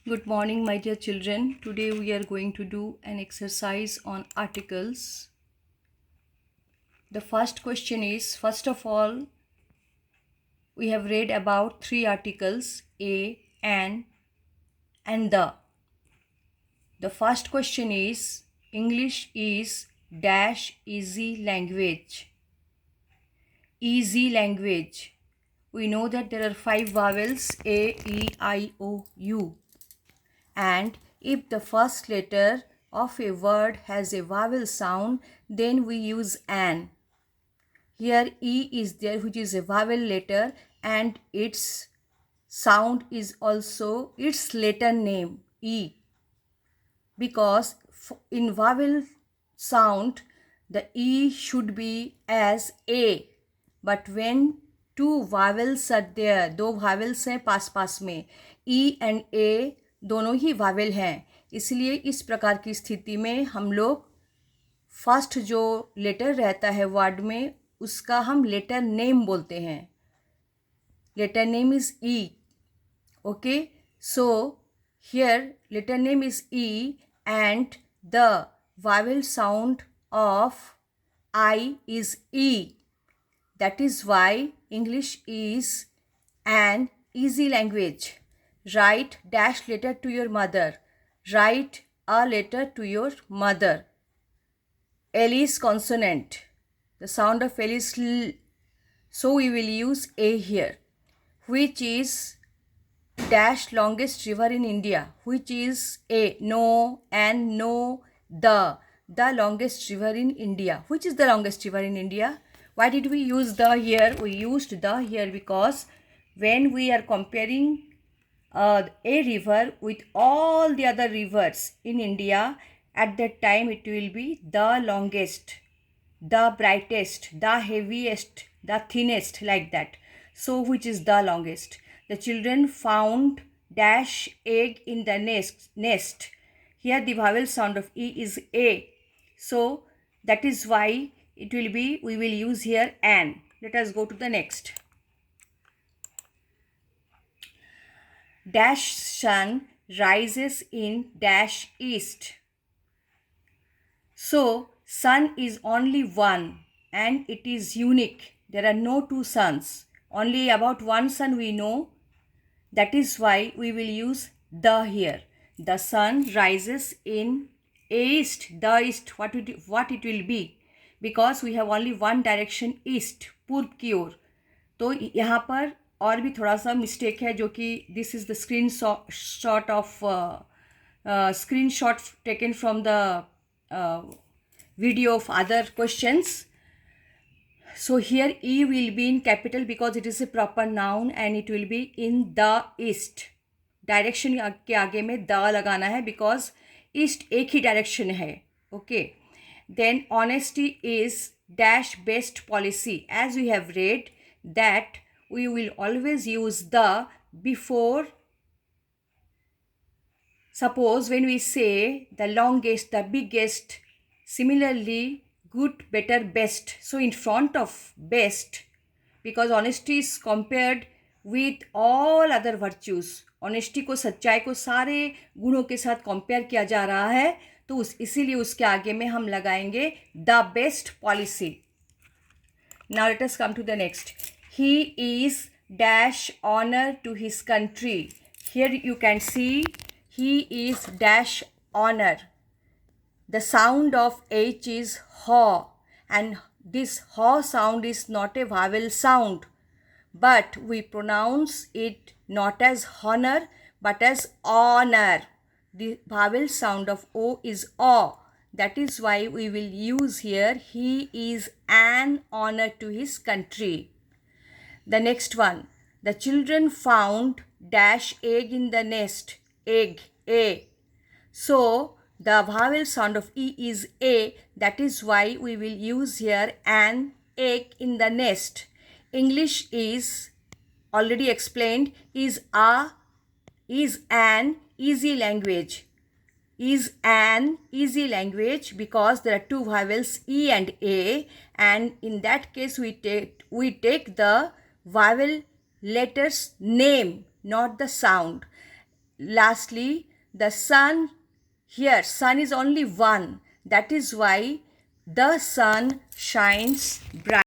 Good morning, my dear children. Today we are going to do an exercise on articles. The first question is, first of all, we have read about three articles, a, an, and the. The first question is, English is dash easy language. Easy language. We know that there are 5 vowels, A, E, I, O, U. And if the first letter of a word has a vowel sound, then we use an. Here E is there, which is a vowel letter, and its sound is also its letter name, E. Because in vowel sound, the E should be as A. But when two vowels are there, दो vowels हैं पास पास में, E and A दोनों ही Wavell हैं, इसलिए इस प्रकार की स्थिति में हम लोग फर्स्ट जो लेटर रहता है वर्ड में उसका हम लेटर नेम बोलते हैं. Letter name is E. Okay, so here letter name is E and the vowel sound of I is E. That is why English is an easy language. Write dash letter to your mother. Write a letter to your mother. L is consonant. The sound of L is L. So we will use A here. Which is dash longest river in India? Which is A? No and no. The longest river in India. Which is the longest river in India? Why did we use the here? We used the here because when we are comparing a river with all the other rivers in India, at that time it will be the longest, the brightest, the heaviest, the thinnest, like that. So which is the longest? The children found dash egg in the nest. Here the vowel sound of E is A. So that is why it will be, we will use here an. Let us go to the next. Dash sun rises in dash east. So sun is only one and it is unique. There are no two suns. Only about one sun we know. That is why we will use the here. The sun rises in east. The east, what it will be? Because we have only one direction east, पूर्व की ओर. तो यहाँ पर और भी थोड़ा सा mistake है जो कि this is the screenshot taken from the video of other questions. So here E will be in capital because it is a proper noun and it will be in the east. Direction के आगे में the लगाना है because east एक ही direction है. Okay. Then honesty is dash best policy. As we have read that we will always use the before. Suppose when we say the longest, the biggest, similarly good, better, best. So in front of best, because honesty is compared with all other virtues. Honesty को, सच्चाई को सारे गुणों के साथ compare किया जा रहा है, तो इसीलिए उसके आगे में हम लगाएंगे the best policy. Now let us come to the next. He is dash honour to his country. Here you can see he is dash honour. The sound of H is haw and this haw sound is not a vowel sound, but we pronounce it not as honor but as honor. The vowel sound of O is O. That is why we will use here he is an honor to his country. The next one. The children found dash egg in the nest. Egg, A. So the vowel sound of E is A. That is why we will use here an egg in the nest. English is already explained is an easy language. Is an easy language because there are two vowels E and A, and in that case we take the vowel letters name, not the sound. lastly, the sun, here sun is only one. That is why the sun shines bright.